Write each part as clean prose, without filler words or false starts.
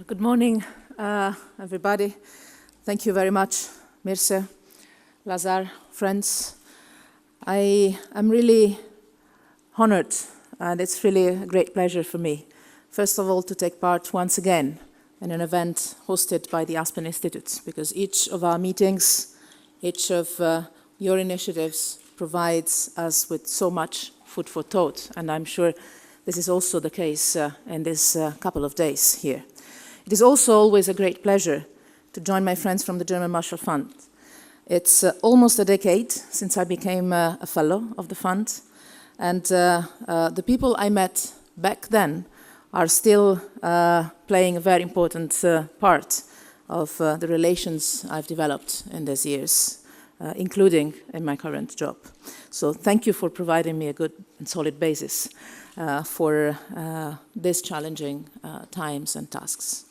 Good morning, everybody. Thank you very much, Mirce, Lazar, friends. I am really honored, and it's really a great pleasure for me, first of all, to take part once again in an event hosted by the Aspen Institute, because each of our meetings, each of your initiatives provides us with so much food for thought, and I'm sure this is also the case in this couple of days here. It is also always a great pleasure to join my friends from the German Marshall Fund. It's almost a decade since I became a fellow of the fund, and the people I met back then are still playing a very important part of the relations I've developed in these years, including in my current job. So thank you for providing me a good and solid basis for these challenging times and tasks.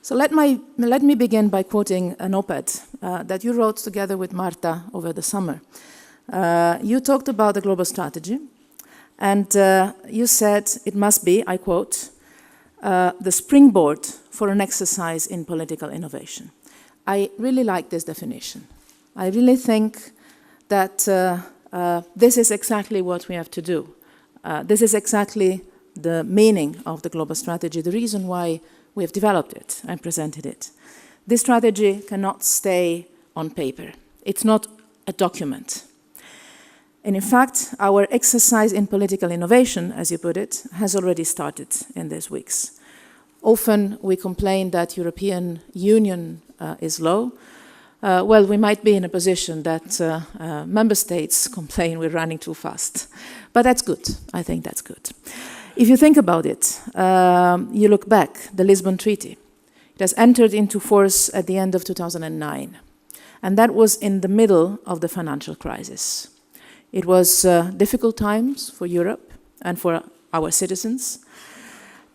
So let me begin by quoting an op-ed that you wrote together with Marta over the summer. You talked about the global strategy, and you said it must be, I quote, the springboard for an exercise in political innovation. I really like this definition. I really think that this is exactly what we have to do. This is exactly the meaning of the global strategy, the reason why we have developed it and presented it. This strategy cannot stay on paper. It's not a document. And in fact, our exercise in political innovation, as you put it, has already started in these weeks. Often we complain that European Union is low. Well, we might be in a position that member states complain we're running too fast. But that's good. I think that's good. If you think about it, you look back, the Lisbon Treaty. It has entered into force at the end of 2009. And that was in the middle of the financial crisis. It was difficult times for Europe and for our citizens.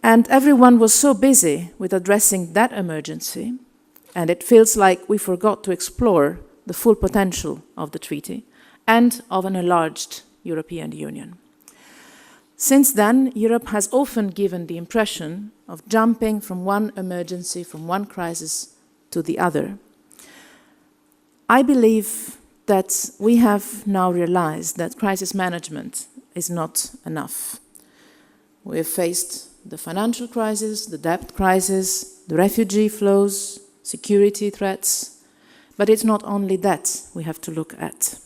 And everyone was so busy with addressing that emergency, and it feels like we forgot to explore the full potential of the treaty and of an enlarged European Union. Since then, Europe has often given the impression of jumping from one emergency, from one crisis to the other. I believe that we have now realized that crisis management is not enough. We have faced the financial crisis, the debt crisis, the refugee flows, security threats, but it's not only that we have to look at.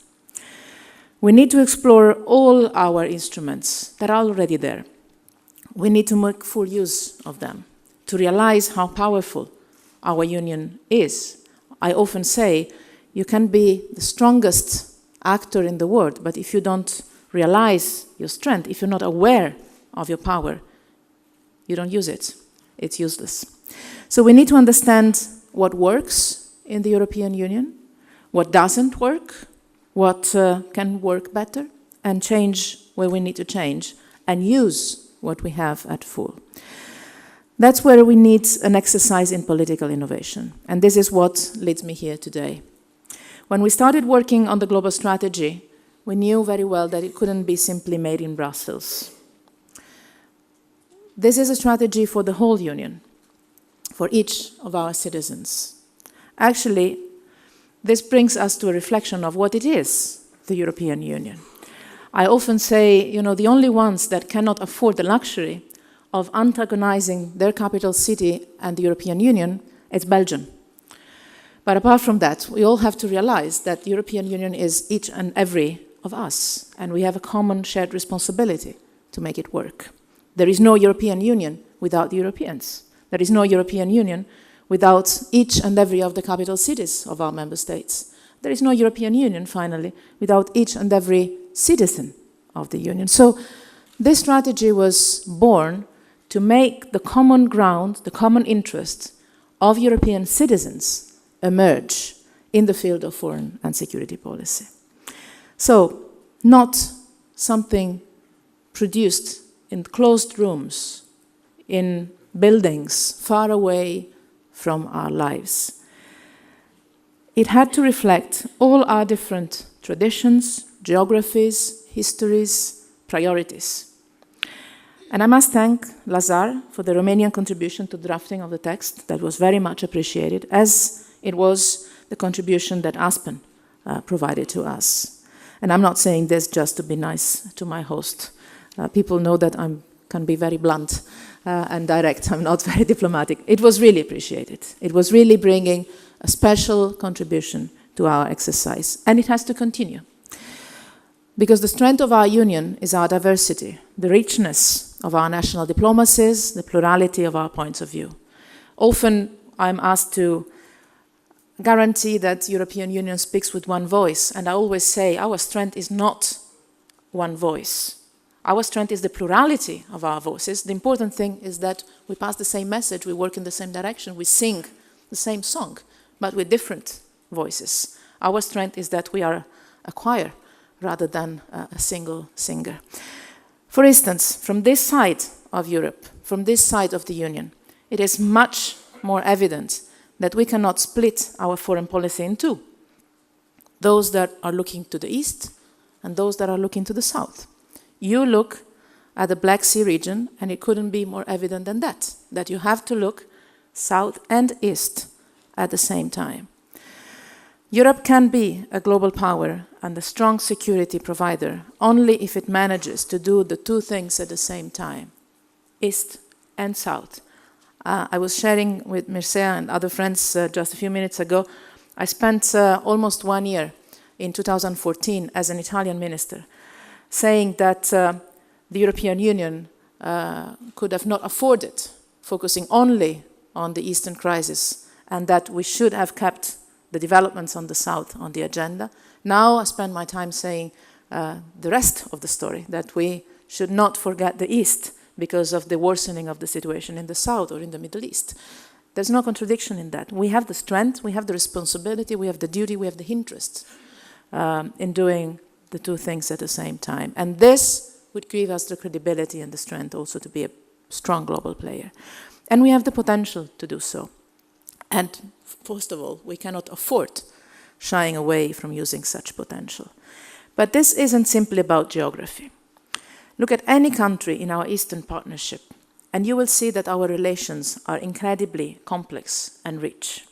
We need to explore all our instruments that are already there. We need to make full use of them, to realize how powerful our union is. I often say, you can be the strongest actor in the world, but if you don't realize your strength, if you're not aware of your power, you don't use it. It's useless. So we need to understand what works in the European Union, what doesn't work, what can work better, and change where we need to change, and use what we have at full. That's where we need an exercise in political innovation, and this is what leads me here today. When we started working on the global strategy, we knew very well that it couldn't be simply made in Brussels. This is a strategy for the whole Union, for each of our citizens. Actually, this brings us to a reflection of what it is, the European Union. I often say, the only ones that cannot afford the luxury of antagonizing their capital city and the European Union, it's Belgium. But apart from that, we all have to realize that the European Union is each and every of us, and we have a common shared responsibility to make it work. There is no European Union without the Europeans. There is no European Union without each and every of the capital cities of our member states. There is no European Union, finally, without each and every citizen of the Union. So this strategy was born to make the common ground, the common interest of European citizens emerge in the field of foreign and security policy. So, not something produced in closed rooms, in buildings far away from our lives. It had to reflect all our different traditions, geographies, histories, priorities. And I must thank Lazar for the Romanian contribution to drafting of the text. That was very much appreciated, as it was the contribution that Aspen provided to us. And I'm not saying this just to be nice to my host. People know that I can be very blunt and direct. I'm not very diplomatic. It was really appreciated. It was really bringing a special contribution to our exercise. And it has to continue. Because the strength of our union is our diversity, the richness of our national diplomacies, the plurality of our points of view. Often I'm asked to guarantee that European Union speaks with one voice, and I always say our strength is not one voice. Our strength is the plurality of our voices. The important thing is that we pass the same message, we work in the same direction, we sing the same song, but with different voices. Our strength is that we are a choir rather than a single singer. For instance, from this side of Europe, from this side of the Union, it is much more evident that we cannot split our foreign policy in two. Those that are looking to the east and those that are looking to the south. You look at the Black Sea region and it couldn't be more evident than that you have to look south and east at the same time. Europe can be a global power and a strong security provider only if it manages to do the two things at the same time, east and south. I was sharing with Mircea and other friends just a few minutes ago. I spent almost 1 year in 2014 as an Italian minister, saying that the European Union could have not afforded focusing only on the Eastern crisis and that we should have kept the developments on the South on the agenda. Now I spend my time saying the rest of the story, that we should not forget the East because of the worsening of the situation in the South or in the Middle East. There's no contradiction in that. We have the strength, we have the responsibility, we have the duty, we have the interest in doing the two things at the same time. And this would give us the credibility and the strength also to be a strong global player. And we have the potential to do so. And first of all, we cannot afford shying away from using such potential. But this isn't simply about geography. Look at any country in our Eastern Partnership, and you will see that our relations are incredibly complex and rich.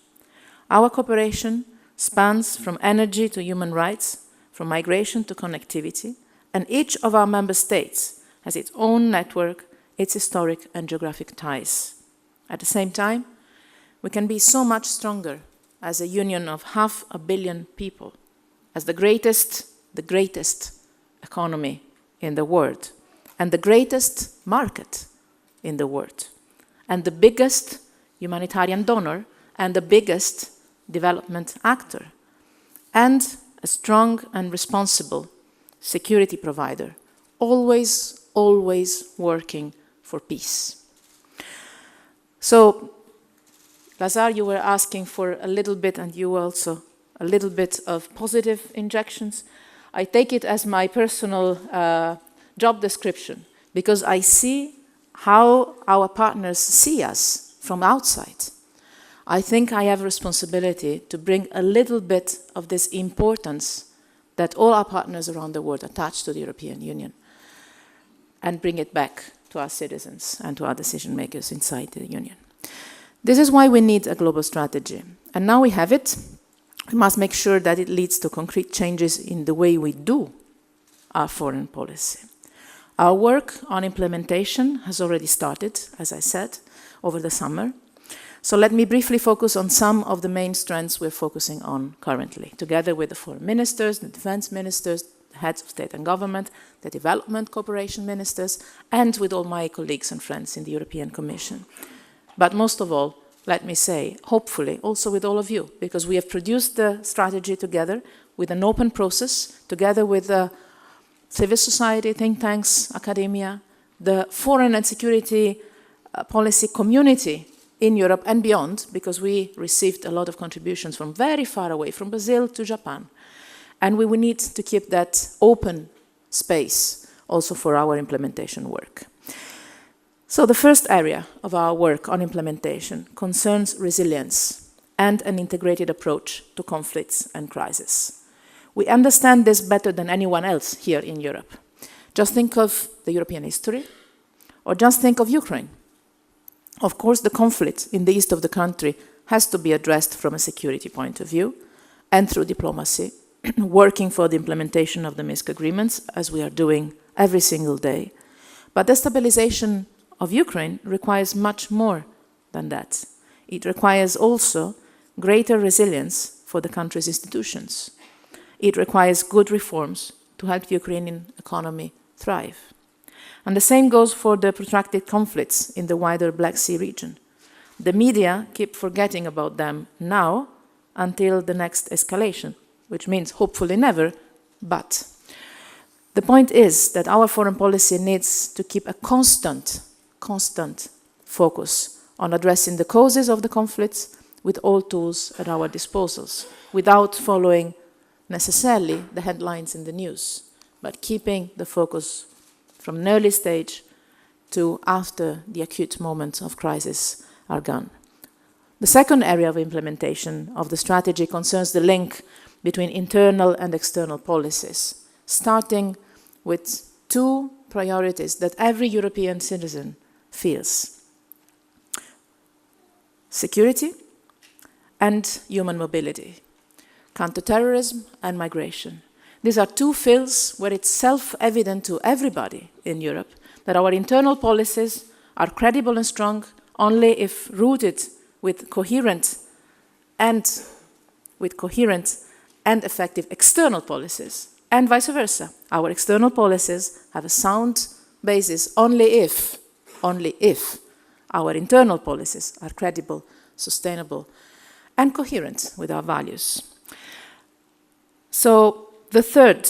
Our cooperation spans from energy to human rights, from migration to connectivity, and each of our member states has its own network, its historic and geographic ties. At the same time, we can be so much stronger as a union of 500 million people, as the greatest economy in the world, and the greatest market in the world, and the biggest humanitarian donor, and the biggest development actor, and a strong and responsible security provider, always working for peace. So, Lazar, you were asking for a little bit, and you also, a little bit of positive injections. I take it as my personal job description, because I see how our partners see us from outside. I think I have a responsibility to bring a little bit of this importance that all our partners around the world attach to the European Union and bring it back to our citizens and to our decision makers inside the Union. This is why we need a global strategy. And now we have it. We must make sure that it leads to concrete changes in the way we do our foreign policy. Our work on implementation has already started, as I said, over the summer. So let me briefly focus on some of the main strands we're focusing on currently, together with the foreign ministers, the defense ministers, the heads of state and government, the development cooperation ministers, and with all my colleagues and friends in the European Commission. But most of all, let me say, hopefully, also with all of you, because we have produced the strategy together with an open process, together with the civil society, think tanks, academia, the foreign and security policy community in Europe and beyond, because we received a lot of contributions from very far away, from Brazil to Japan. And we will need to keep that open space also for our implementation work. So the first area of our work on implementation concerns resilience and an integrated approach to conflicts and crises. We understand this better than anyone else here in Europe. Just think of the European history, Or just think of Ukraine. Of course, the conflict in the east of the country has to be addressed from a security point of view and through diplomacy, working for the implementation of the Minsk agreements, as we are doing every single day. But the stabilization of Ukraine requires much more than that. It requires also greater resilience for the country's institutions. It requires good reforms to help the Ukrainian economy thrive. And the same goes for the protracted conflicts in the wider Black Sea region. The media keep forgetting about them now until the next escalation, which means hopefully never, but. The point is that our foreign policy needs to keep a constant focus on addressing the causes of the conflicts with all tools at our disposals, without following necessarily the headlines in the news, but keeping the focus from an early stage to after the acute moments of crisis are gone. The second area of implementation of the strategy concerns the link between internal and external policies, starting with two priorities that every European citizen feels: security and human mobility, counterterrorism and migration. These are two fields where it's self-evident to everybody in Europe that our internal policies are credible and strong only if rooted with coherent and effective external policies, and vice versa. Our external policies have a sound basis only if our internal policies are credible, sustainable, and coherent with our values. So the third,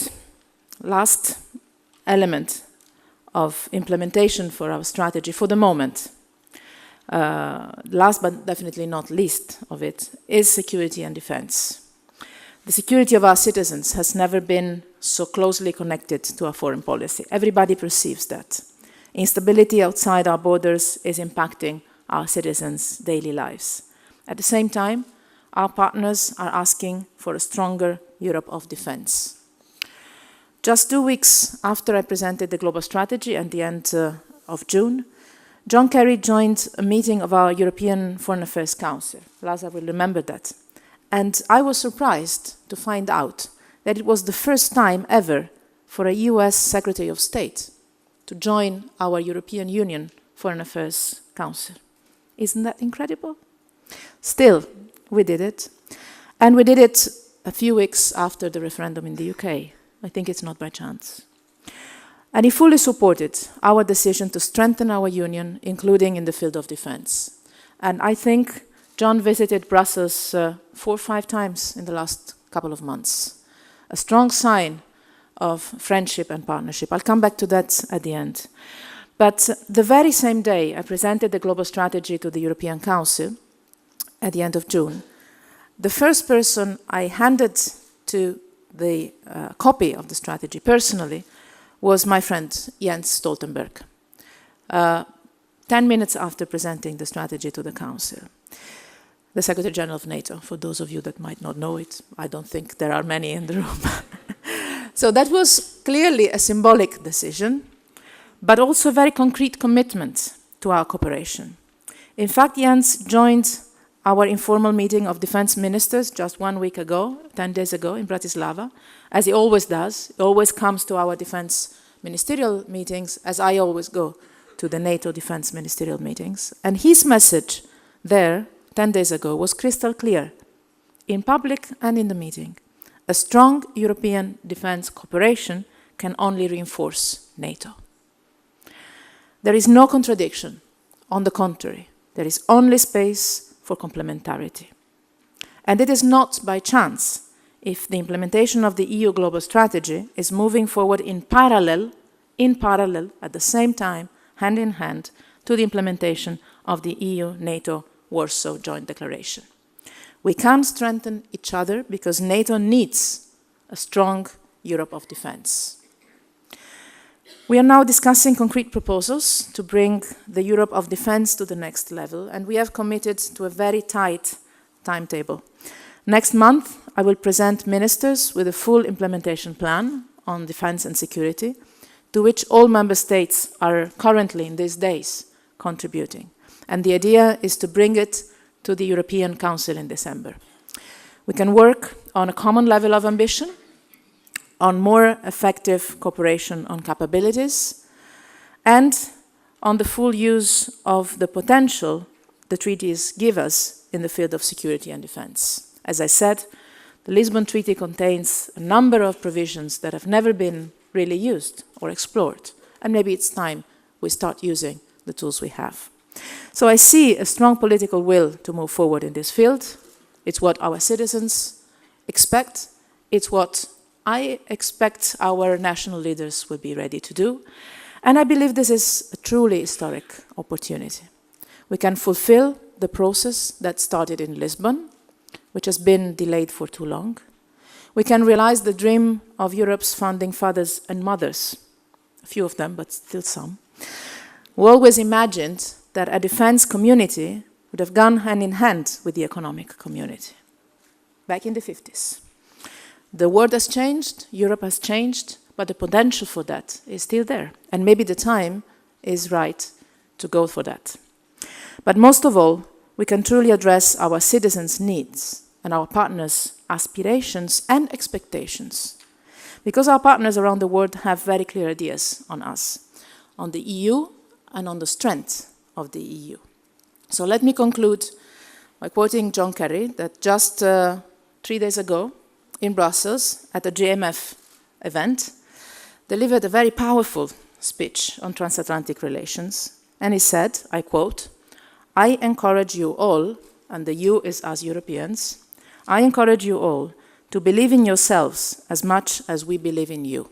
last element of implementation for our strategy for the moment, last but definitely not least of it, is security and defense. The security of our citizens has never been so closely connected to our foreign policy. Everybody perceives that. Instability outside our borders is impacting our citizens' daily lives. At the same time, our partners are asking for a stronger Europe of defense. Just 2 weeks after I presented the global strategy at the end of June, John Kerry joined a meeting of our European Foreign Affairs Council. Lazar will remember that. And I was surprised to find out that it was the first time ever for a US Secretary of State to join our European Union Foreign Affairs Council. Isn't that incredible? Still, we did it. And we did it a few weeks after the referendum in the UK. I think it's not by chance. And he fully supported our decision to strengthen our union, including in the field of defense. And I think John visited Brussels 4 or 5 times in the last couple of months. A strong sign of friendship and partnership. I'll come back to that at the end. But the very same day I presented the global strategy to the European Council at the end of June, the first person I handed to the copy of the strategy personally was my friend Jens Stoltenberg, 10 minutes after presenting the strategy to the Council. The Secretary General of NATO, for those of you that might not know it. I don't think there are many in the room. So that was clearly a symbolic decision, but also a very concrete commitment to our cooperation. In fact, Jens joined our informal meeting of defense ministers just 1 week ago, 10 days ago in Bratislava, as he always does. He always comes to our defense ministerial meetings, as I always go to the NATO defense ministerial meetings. And his message there 10 days ago was crystal clear, in public and in the meeting. A strong European defense cooperation can only reinforce NATO. There is no contradiction. On the contrary, there is only space for complementarity. And it is not by chance if the implementation of the EU global strategy is moving forward in parallel, at the same time, hand in hand, to the implementation of the EU-NATO Warsaw Joint Declaration. We can strengthen each other because NATO needs a strong Europe of defense. We are now discussing concrete proposals to bring the Europe of defense to the next level, and we have committed to a very tight timetable. Next month, I will present ministers with a full implementation plan on defense and security to which all member states are currently in these days contributing. And the idea is to bring it to the European Council in December. We can work on a common level of ambition, on more effective cooperation on capabilities, and on the full use of the potential the treaties give us in the field of security and defense. As I said, the Lisbon Treaty contains a number of provisions that have never been really used or explored, and maybe it's time we start using the tools we have. So I see a strong political will to move forward in this field. It's what our citizens expect. It's what I expect our national leaders will be ready to do. And I believe this is a truly historic opportunity. We can fulfill the process that started in Lisbon, which has been delayed for too long. We can realize the dream of Europe's founding fathers and mothers, a few of them, but still some, who always imagined that a defense community would have gone hand in hand with the economic community, back in the 50s. The world has changed, Europe has changed, but the potential for that is still there. And maybe the time is right to go for that. But most of all, we can truly address our citizens' needs and our partners' aspirations and expectations. Because our partners around the world have very clear ideas on us, on the EU and on the strength of the EU. So let me conclude by quoting John Kerry, that just 3 days ago in Brussels at the GMF event, delivered a very powerful speech on transatlantic relations. And he said, I quote, "I encourage you all," and the you is us Europeans, "I encourage you all to believe in yourselves as much as we believe in you."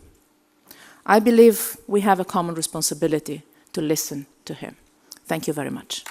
I believe we have a common responsibility to listen to him. Thank you very much.